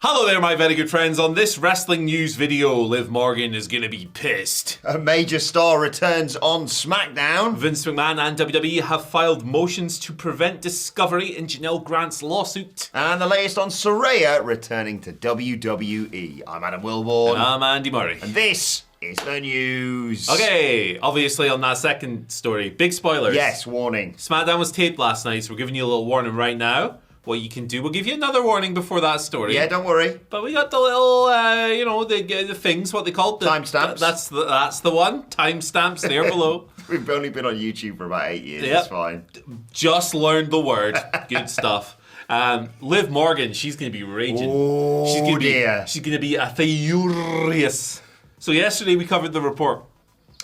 Hello there, my very good friends. On this wrestling news video, Liv Morgan is going to be pissed. A major star returns on SmackDown. Vince McMahon and WWE have filed motions to prevent discovery in Janelle Grant's lawsuit. And the latest on Saraya returning to WWE. I'm Adam Wilborn. And I'm Andy Murray. And this is the news. Okay, obviously on that second story, big spoilers. Yes, warning. SmackDown was taped last night, so we're giving you a little warning right now. What you can do, we'll give you another warning before that story. Yeah, don't worry. But we got the little, the things, what they call it. Timestamps. That's the one. Timestamps there below. We've only been on YouTube for about 8 years. Yep. It's fine. Just learned the word. Good stuff. Liv Morgan, she's going to be raging. Oh, she's gonna dear. She's going to be furious. So yesterday we covered the report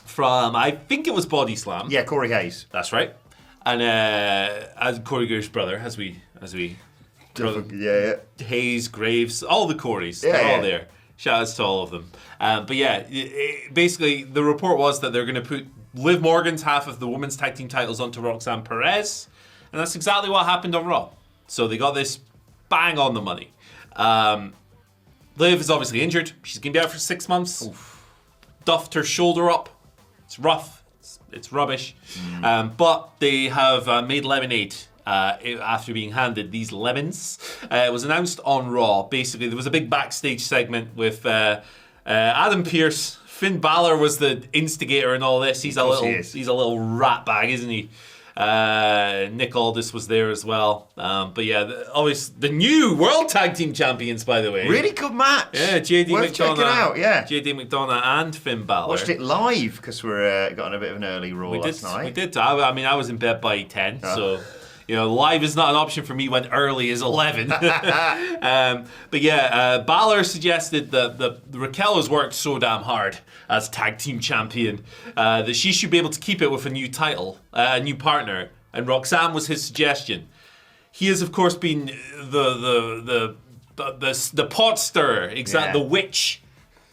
from, I think it was Body Slam. Yeah, Corey Hayes. That's right. And as Corey Graves' brother, as we Yeah. Hayes, Graves, all the Coreys, they're all there. Shout outs to all of them. But yeah, basically the report was that they're going to put Liv Morgan's half of the women's tag team titles onto Roxanne Perez, and that's exactly what happened on Raw. So they got this bang on the money. Liv is obviously injured. She's going to be out for 6 months. Oof. Duffed her shoulder up. It's rough. It's rubbish. But they have made lemonade after being handed these lemons. It was announced on Raw. Basically, there was a big backstage segment with Adam Pearce. Finn Balor was the instigator in all this. He's a little rat bag, isn't he? Nick Aldis was there as well. But yeah, always the new World Tag Team Champions, by the way. Really good match. Yeah, JD Worth checking out, yeah. JD McDonough and Finn Balor. Watched it live because we're got on a bit of an early Raw last night. We did. I mean, I was in bed by 10, so... You know, live is not an option for me when early is 11. But yeah, Balor suggested that Raquel has worked so damn hard as tag team champion that she should be able to keep it with a new title, a new partner. And Roxanne was his suggestion. He has, of course, been the pot stirrer, the witch,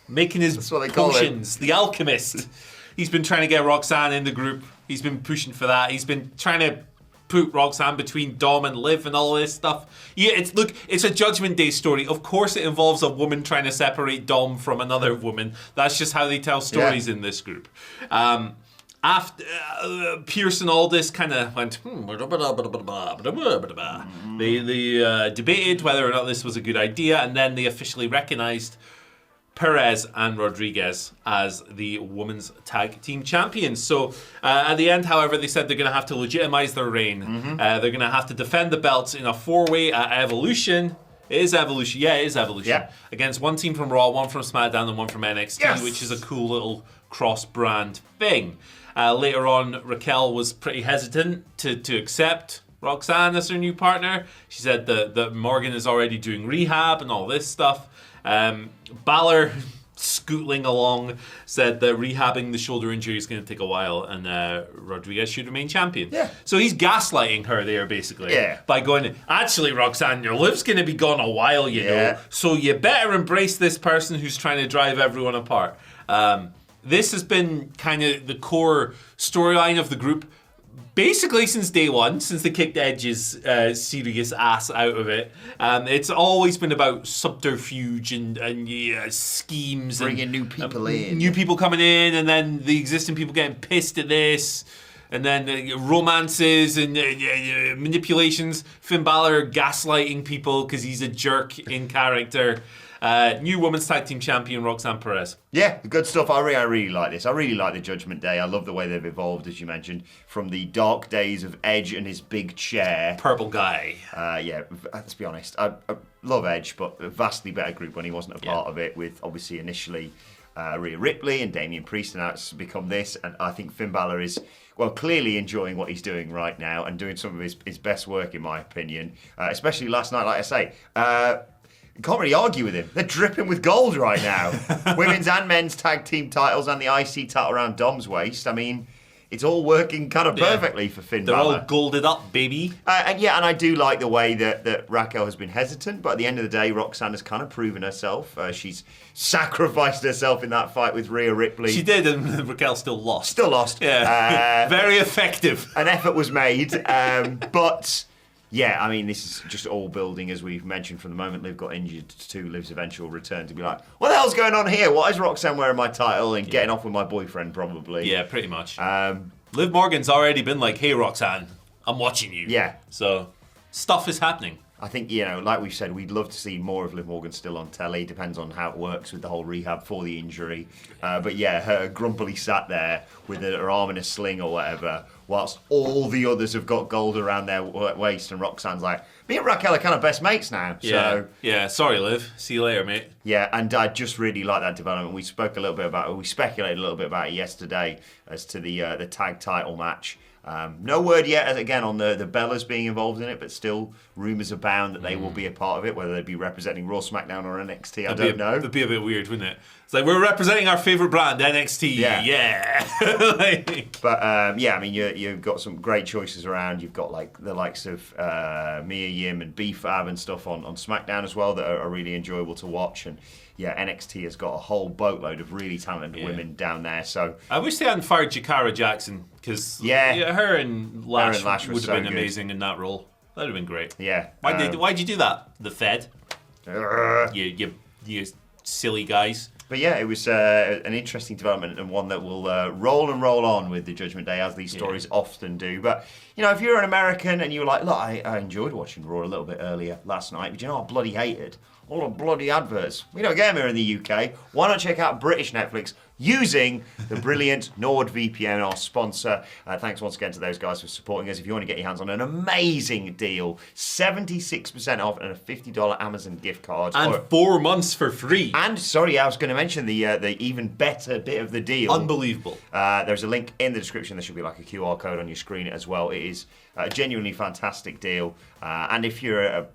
making his potions, the alchemist. He's been trying to get Roxanne in the group. He's been pushing for that. He's been trying to put Roxanne between Dom and Liv and all this stuff. Yeah, it's a Judgment Day story. Of course it involves a woman trying to separate Dom from another woman. That's just how they tell stories in this group. After Pearce and Aldis kind of went, they debated whether or not this was a good idea, and then they officially recognized Perez and Rodriguez as the women's tag team champions. So at the end, however, they said they're going to have to legitimize their reign. They're going to have to defend the belts in a 4-way at Evolution. It is Evolution. Yeah, it is Evolution. Yeah. Against one team from Raw, one from SmackDown, and one from NXT, which is a cool little cross-brand thing. Later on, Raquel was pretty hesitant to accept Roxanne as her new partner. She said that Morgan is already doing rehab and all this stuff. Balor, scootling along, said that rehabbing the shoulder injury is going to take a while, and Rodriguez should remain champion. Yeah. So he's gaslighting her there, basically. Yeah. By going, actually, Roxanne, your Liv's going to be gone a while, you know. So you better embrace this person who's trying to drive everyone apart. This has been kind of the core storyline of the group. Basically, since day one, since they kicked Edge's serious ass out of it, it's always been about subterfuge and schemes. Bringing new people in. New people coming in, and then the existing people getting pissed at this. And then romances and manipulations. Finn Balor gaslighting people because he's a jerk in character. New women's tag team champion Roxanne Perez. Yeah, good stuff. I really like this. I really like the Judgment Day. I love the way they've evolved, as you mentioned, from the dark days of Edge and his big chair. Purple guy. Yeah, let's be honest. I love Edge, but a vastly better group when he wasn't a part of it, with obviously initially Rhea Ripley and Damian Priest, and now it's become this. And I think Finn Balor is, well, clearly enjoying what he's doing right now and doing some of his best work, in my opinion. Especially last night, like I say. Can't really argue with him. They're dripping with gold right now. Women's and men's tag team titles and the IC title around Dom's waist. I mean, it's all working kind of perfectly for Finn Balor. They're all golded up, baby. And I do like the way that Raquel has been hesitant, but at the end of the day, Roxanne has kind of proven herself. She's sacrificed herself in that fight with Rhea Ripley. She did, and Raquel still lost. Still lost. Yeah. Very effective. An effort was made, but Yeah, I mean, this is just all building, as we've mentioned, from the moment Liv got injured to Liv's eventual return to be like, what the hell's going on here? Why is Roxanne wearing my title and getting off with my boyfriend, probably? Yeah, pretty much. Liv Morgan's already been like, hey, Roxanne, I'm watching you. Yeah. So, stuff is happening. I think, like we've said, we'd love to see more of Liv Morgan still on telly. Depends on how it works with the whole rehab for the injury. But yeah, her grumpily sat there with her arm in a sling or whatever, whilst all the others have got gold around their waist, and Roxanne's like, me and Raquel are kind of best mates now. Yeah, sorry, Liv. See you later, mate. Yeah, and I just really like that development. We spoke a little bit about it. We speculated a little bit about it yesterday as to the tag title match. No word yet, again, on the Bellas being involved in it, but still rumours abound that they will be a part of it, whether they be representing Raw, SmackDown, or NXT. I don't know. It'd be a bit weird, wouldn't it? It's like, we're representing our favourite brand, NXT. Yeah. But, I mean, you've got some great choices around. You've got, like, the likes of Mia Yim and B-Fab and stuff on SmackDown as well that are really enjoyable to watch. And, yeah, NXT has got a whole boatload of really talented women down there. So I wish they hadn't fired Jakara Jackson, because her and Lash would have been amazing in that role. That would have been great. Yeah. Why'd you do that? The Fed? You silly guys. But yeah, it was an interesting development, and one that will roll and roll on with the Judgment Day, as these stories often do. But, if you're an American and you were like, look, I enjoyed watching Raw a little bit earlier last night, but I bloody hated all the bloody adverts. We don't get them here in the UK. Why not check out British Netflix using the brilliant NordVPN, our sponsor? Thanks once again to those guys for supporting us. If you want to get your hands on an amazing deal, 76% off and a $50 Amazon gift card. And 4 months for free. And, sorry, I was going to mention the even better bit of the deal. Unbelievable. There's a link in the description. There should be like a QR code on your screen as well. It is a genuinely fantastic deal. And if you're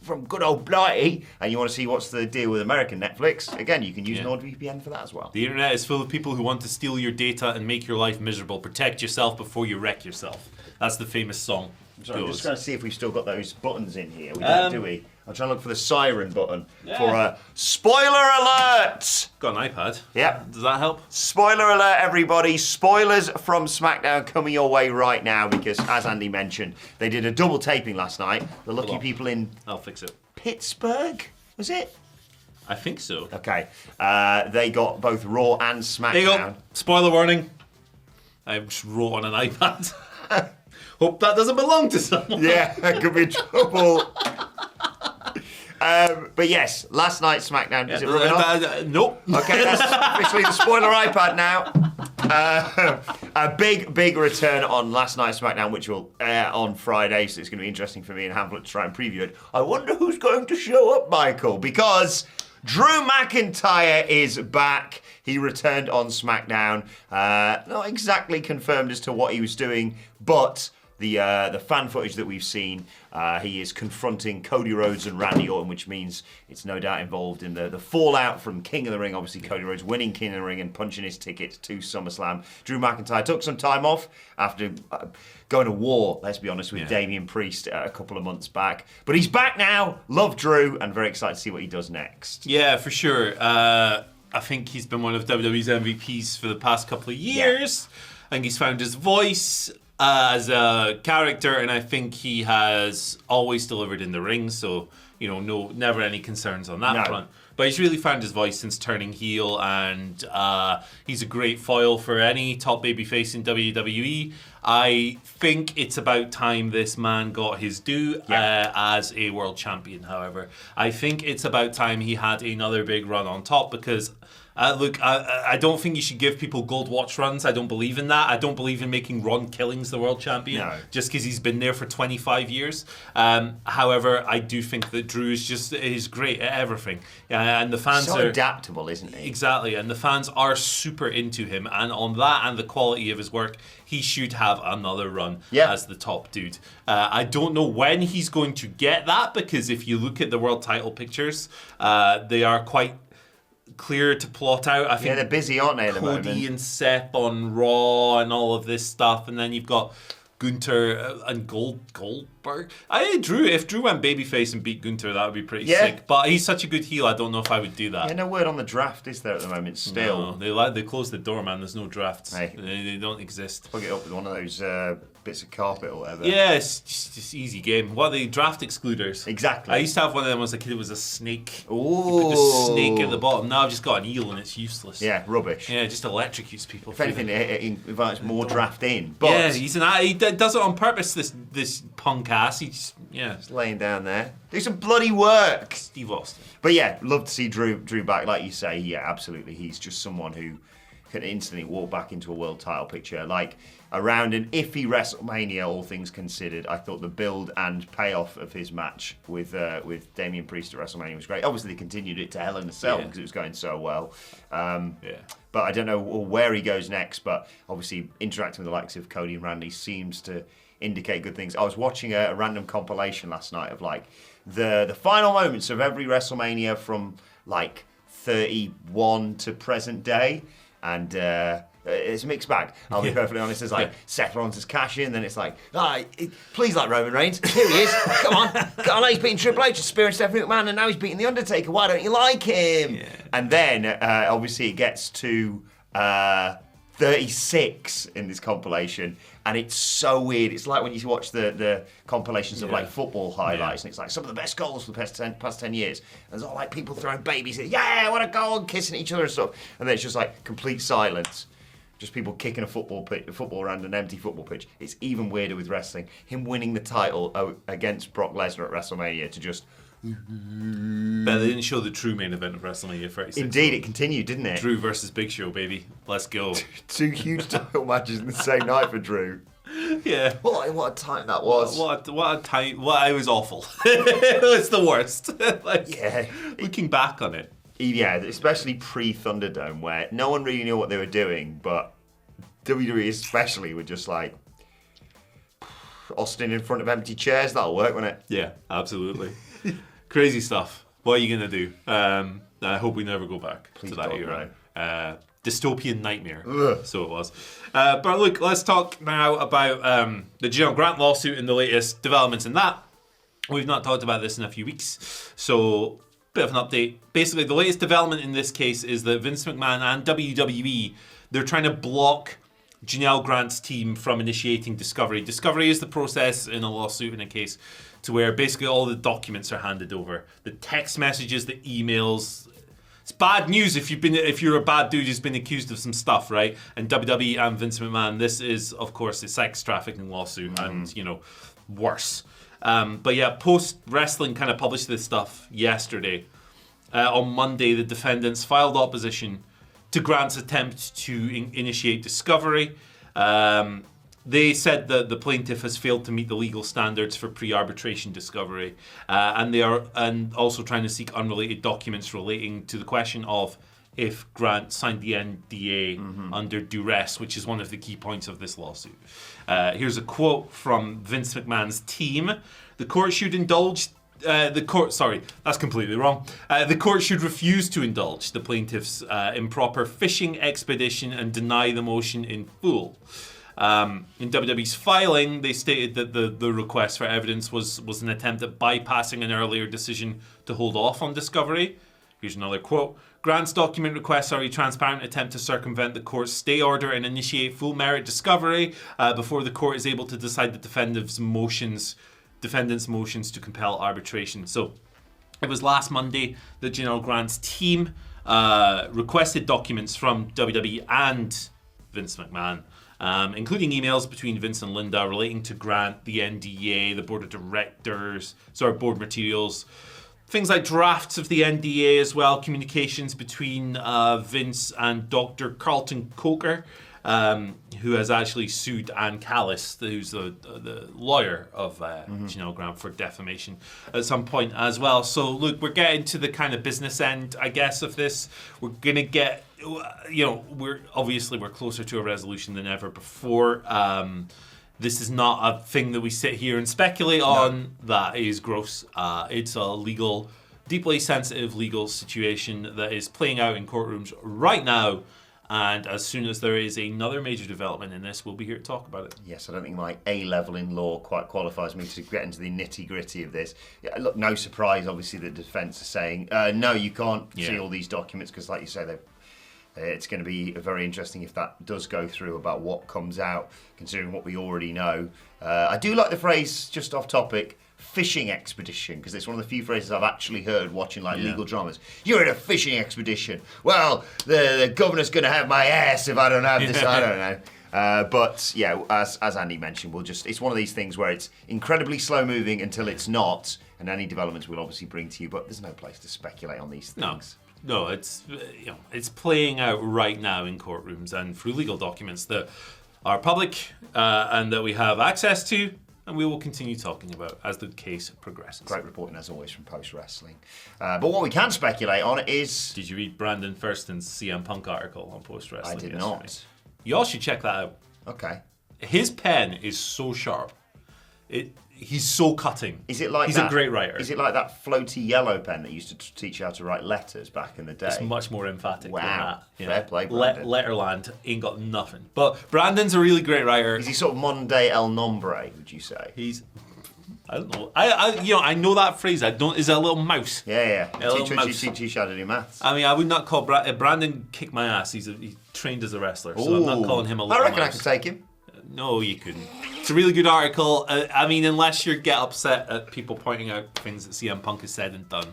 from good old Blighty and you want to see what's the deal with American Netflix, again, you can use NordVPN for that as well. The internet is full of people who want to steal your data and make your life miserable. Protect yourself before you wreck yourself. That's the famous song. Sorry, I'm just going to see if we've still got those buttons in here. We don't, do we? I'm trying to look for the siren button for a spoiler alert. Got an iPad. Yep. Does that help? Spoiler alert, everybody. Spoilers from SmackDown coming your way right now, because, as Andy mentioned, they did a double taping last night. The lucky people in I'll fix it. Pittsburgh, was it? I think so. Okay. They got both Raw and SmackDown. There you go. Spoiler warning. I just wrote on an iPad. Hope that doesn't belong to someone. Yeah, that could be trouble. But yes, last night's SmackDown. Is it rubbing off? Nope. Okay, that's officially the spoiler iPad now. A big return on last night's SmackDown, which will air on Friday, so it's going to be interesting for me and Hamlet to try and preview it. I wonder who's going to show up, Michael, because Drew McIntyre is back. He returned on SmackDown. Not exactly confirmed as to what he was doing, but the fan footage that we've seen, he is confronting Cody Rhodes and Randy Orton, which means it's no doubt involved in the fallout from King of the Ring. Obviously, Cody Rhodes winning King of the Ring and punching his ticket to SummerSlam. Drew McIntyre took some time off after going to war, let's be honest, with Damian Priest a couple of months back. But he's back now. Love Drew, and very excited to see what he does next. Yeah, for sure. I think he's been one of WWE's MVPs for the past couple of years. I think he's found his voice as a character, and I think he has always delivered in the ring, so never any concerns on that front. But he's really found his voice since turning heel, and he's a great foil for any top babyface in WWE. I think it's about time this man got his due as a world champion, however. I think it's about time he had another big run on top, because look, I don't think you should give people gold watch runs. I don't believe in that. I don't believe in making Ron Killings the world champion just because he's been there for 25 years. However, I do think that Drew is great at everything. And the fans so are adaptable, isn't he? Exactly. And the fans are super into him. And on that and the quality of his work, he should have another run as the top dude. I don't know when he's going to get that, because if you look at the world title pictures, they are quite clear to plot out. I think they're busy, aren't they, at the moment? Cody and Seth on Raw and all of this stuff, and then you've got Gunther and Goldberg. If Drew went babyface and beat Gunther, that would be pretty sick. But he's such a good heel, I don't know if I would do that. Yeah, no word on the draft, is there, at the moment, still? No, they closed the door, man. There's no drafts. Hey. They don't exist. Plug it up with one of those bits of carpet or whatever. Yeah, it's just easy game. What are they? Draft excluders. Exactly. I used to have one of them as a kid. It was a snake. Ooh. You put the snake at the bottom. Now I've just got an eel and it's useless. Yeah, rubbish. Yeah, it just electrocutes people. If anything, it invites more draft in. But yeah, he does it on purpose, this punk ass. He's laying down there. Do some bloody work. Steve Austin. But yeah, love to see Drew back. Like you say, yeah, absolutely. He's just someone who can instantly walk back into a world title picture. Like, around an iffy WrestleMania, all things considered, I thought the build and payoff of his match with Damian Priest at WrestleMania was great. Obviously, they continued it to Hell in a Cell because it was going so well. But I don't know where he goes next, but obviously interacting with the likes of Cody and Randy seems to indicate good things. I was watching a random compilation last night of like the final moments of every WrestleMania from like 31 to present day, and it's a mixed bag. I'll be perfectly honest. It's like Seth Rollins' cash in, then it's like, please like Roman Reigns. Here he is. Come on. I know he's beating Triple H, Spear and Stephanie McMahon, and now he's beating The Undertaker. Why don't you like him? Yeah. And then obviously it gets to 36 in this compilation, and it's so weird. It's like when you watch the compilations of like football highlights, and it's like some of the best goals for the past 10 years. And there's all like people throwing babies in, what a goal, and kissing each other and stuff. And then it's just like complete silence. Just people kicking a football around an empty football pitch. It's even weirder with wrestling. Him winning the title against Brock Lesnar at WrestleMania to just... But they didn't show the true main event of WrestleMania 36. Indeed, it continued, didn't it? Drew versus Big Show, baby. Let's go. Two huge title matches in the same night for Drew. Yeah. What a time that was. What a time. It was awful. It was the worst. Looking back on it. Yeah, especially pre-Thunderdome, where no one really knew what they were doing, but WWE especially were just like, Austin in front of empty chairs, that'll work, won't it? Yeah, absolutely. Crazy stuff. What are you going to do? I hope we never go back to that era. Dystopian nightmare. Ugh. So it was. But look, let's talk now about the General Grant lawsuit and the latest developments in that. We've not talked about this in a few weeks, so bit of an update. Basically, the latest development in this case is that Vince McMahon and WWE, they're trying to block Janelle Grant's team from initiating discovery. Discovery is the process in a lawsuit in a case to where basically all the documents are handed over. The text messages, the emails. It's bad news if you're a bad dude who's been accused of some stuff, right? And WWE and Vince McMahon, this is, of course, a sex trafficking lawsuit and, worse. But yeah, Post Wrestling kind of published this stuff yesterday. On Monday, the defendants filed opposition to Grant's attempt to initiate discovery. They said that the plaintiff has failed to meet the legal standards for pre-arbitration discovery, and they are also trying to seek unrelated documents relating to the question of if Grant signed the NDA under duress, which is one of the key points of this lawsuit. Here's a quote from Vince McMahon's team. The court should indulge... that's completely wrong. The court should refuse to indulge the plaintiff's improper fishing expedition and deny the motion in full. In WWE's filing, they stated that the request for evidence was an attempt at bypassing an earlier decision to hold off on discovery. Here's another quote. Grant's document requests are a transparent attempt to circumvent the court's stay order and initiate full merit discovery before the court is able to decide the defendant's motions to compel arbitration. So it was last Monday that General Grant's team requested documents from WWE and Vince McMahon, including emails between Vince and Linda relating to Grant, the NDA, the board of directors, board materials, things like drafts of the NDA as well, communications between Vince and Dr. Carlton Coker, who has actually sued Ann Callis, who's the lawyer of Janelle Grant, for defamation at some point as well. So look, we're getting to the kind of business end, I guess, of this. We're going to get, we're closer to a resolution than ever before. This is not a thing that we sit here and speculate on. That is gross. It's a deeply sensitive legal situation that is playing out in courtrooms right now. And as soon as there is another major development in this, we'll be here to talk about it. Yes, I don't think my A-level in law quite qualifies me to get into the nitty-gritty of this. Yeah, look, no surprise, obviously, the defence are saying, no, you can't see all these documents, because like you say, it's going to be very interesting if that does go through about what comes out, considering what we already know. I do like the phrase, just off topic, fishing expedition, because it's one of the few phrases I've actually heard watching legal dramas. You're in a fishing expedition. Well, the governor's going to have my ass if I don't have this. I don't know. But yeah, as Andy mentioned, it's one of these things where it's incredibly slow moving until it's not, and any developments we'll obviously bring to you. But there's no place to speculate on these things. No, it's it's playing out right now in courtrooms and through legal documents that are public and that we have access to. And we will continue talking about as the case progresses. Great reporting, as always, from Post Wrestling. But what we can speculate on is... Did you read Brandon Thurston's CM Punk article on Post Wrestling? I did not. You all should check that out. Okay. His pen is so sharp. He's so cutting. Is it like he's that, a great writer. Is it like that floaty yellow pen that used to teach you how to write letters back in the day? It's much more emphatic than that. Fair play, Brandon. Letterland ain't got nothing. But Brandon's a really great writer. Is he sort of modern day El Nombre, would you say? I don't know. I know that phrase. Is it a little mouse? Yeah. Teach you how to do maths. I mean, I would not call Brandon kicked my ass. He's trained as a wrestler, so I'm not calling him a little mouse. I reckon I could take him. No, you couldn't. It's a really good article. I mean, unless you get upset at people pointing out things that CM Punk has said and done.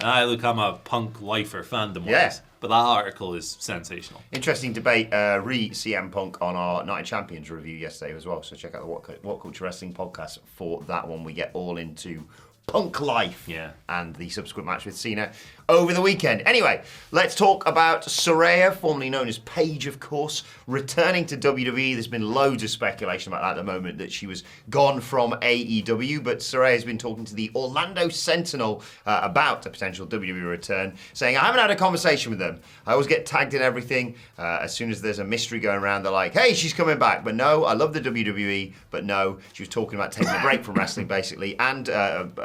And I'm a Punk lifer, fandom-wise. Yeah. But that article is sensational. Interesting debate, CM Punk on our Night of Champions review yesterday as well. So check out the What Culture Wrestling podcast for that one. We get all into Punk life and the subsequent match with Cena over the weekend. Anyway, let's talk about Saraya, formerly known as Paige, of course, returning to WWE. There's been loads of speculation about that at the moment, that she was gone from AEW, but Saraya has been talking to the Orlando Sentinel about a potential WWE return, saying, I haven't had a conversation with them. I always get tagged in everything. As soon as there's a mystery going around, they're like, hey, she's coming back. But no, I love the WWE, but no, she was talking about taking a break from wrestling, basically, and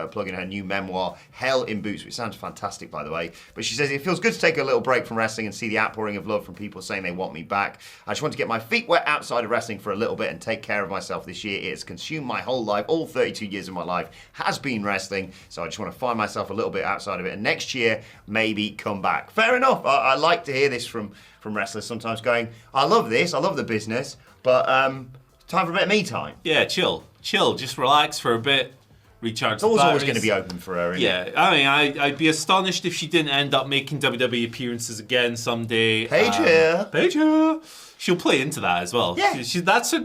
plugging her new memoir, Hell in Boots, which sounds fantastic, by the way. But she says, it feels good to take a little break from wrestling and see the outpouring of love from people saying they want me back. I just want to get my feet wet outside of wrestling for a little bit and take care of myself this year. It has consumed my whole life. All 32 years of my life has been wrestling. So I just want to find myself a little bit outside of it. And next year, maybe come back. Fair enough. I like to hear this from wrestlers sometimes going, I love this. I love the business. But time for a bit of me time. Yeah, chill. Just relax for a bit. Recharge. It's always going to be open for her, isn't it? I mean, I'd be astonished if she didn't end up making WWE appearances again someday. Paige here. She'll play into that as well. Yeah.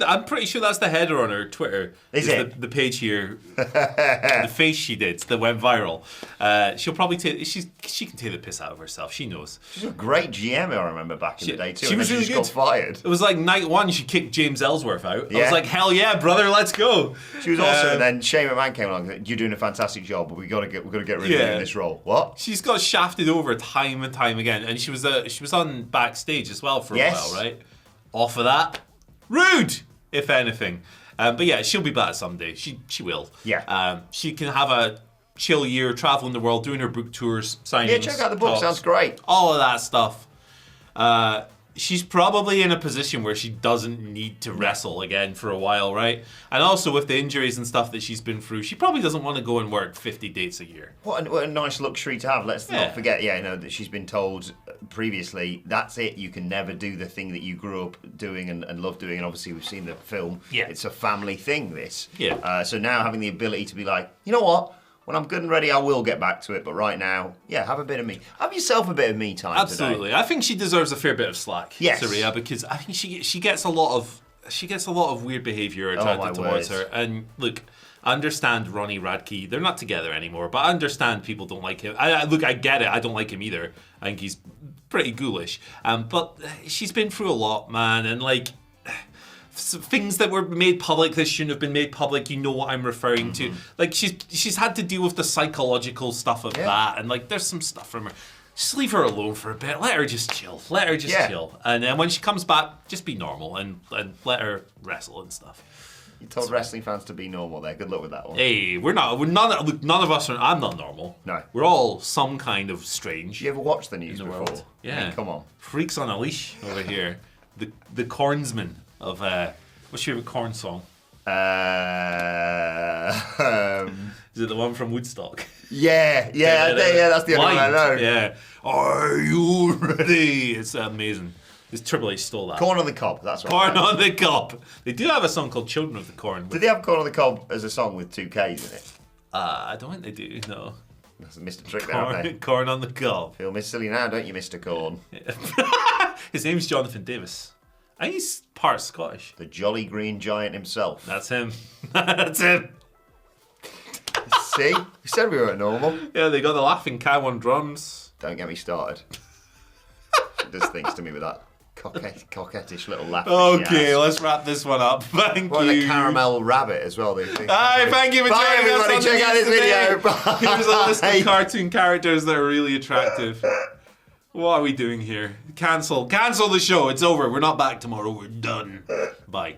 I'm pretty sure that's the header on her Twitter. Is it? The page here, the face she did that went viral. She'll probably she can take the piss out of herself. She knows. She's a great GM, I remember back in the day too. She was really good. Got fired. It was like night one, she kicked James Ellsworth out. I was like, hell yeah, brother, let's go. She was also, and then Shane McMahon came along. You're doing a fantastic job, but we've got to get rid of you in this role. What? She's got shafted over time and time again, and she was on backstage as well for a while, right? Off of that, rude, if anything. But yeah, she'll be back someday. She will. Yeah. She can have a chill year, traveling the world, doing her book tours, signings. Yeah, check out the book. Talks, sounds great. All of that stuff. She's probably in a position where she doesn't need to wrestle again for a while, right? And also with the injuries and stuff that she's been through, she probably doesn't want to go and work 50 dates a year. What a nice luxury to have. Let's not forget, that she's been told previously, that's it. You can never do the thing that you grew up doing and love doing. And obviously we've seen the film. Yeah. It's a family thing, this. Yeah. So now having the ability to be like, you know what? When I'm good and ready, I will get back to it. But right now, have a bit of me. Have yourself a bit of me time. Absolutely. Today. I think she deserves a fair bit of slack, yes. Saraya, because I think she gets a lot of weird behaviour attracted towards her. And look, I understand Ronnie Radke. They're not together anymore, but I understand people don't like him. I get it. I don't like him either. I think he's pretty ghoulish. But she's been through a lot, man, and things that were made public that shouldn't have been made public, you know what I'm referring to. Like she's had to deal with the psychological stuff of that, and there's some stuff from her. Just leave her alone for a bit. Let her just chill. Chill. And then when she comes back, just be normal and let her wrestle and stuff. You told wrestling fans to be normal there. Good luck with that one. Hey, we're not. None of us are. I'm not normal. No. We're all some kind of strange. You ever watched the news in the before? world. Yeah. I mean, come on. Freaks on a leash over here. The cornsman of what's your favorite corn song? Is it the one from Woodstock? Yeah, that's the only one I know. Yeah. Are you ready? It's amazing. This Triple H stole that. Corn on the Cob, that's right. Corn on the Cob. They do have a song called Children of the Corn. Did they have Corn on the Cob as a song with 2 Ks in it? I don't think they do, no. That's a Mr. Trick there, aren't they? Corn on the Cob. Feel Miss Silly now, don't you, Mr. Corn? His name's Jonathan Davis. I think he's part Scottish. The Jolly Green Giant himself. That's him. That's him. See? We said we weren't normal. Yeah, they got the laughing cow on drums. Don't get me started. She does things to me with that coquettish little laugh. Okay, let's wrap this one up. Thank you. The caramel rabbit as well. Hi, thank you for joining everybody. us. Check out this video. Bye. Here's a list of cartoon characters that are really attractive. What are we doing here? Cancel the show. It's over. We're not back tomorrow. We're done. Bye.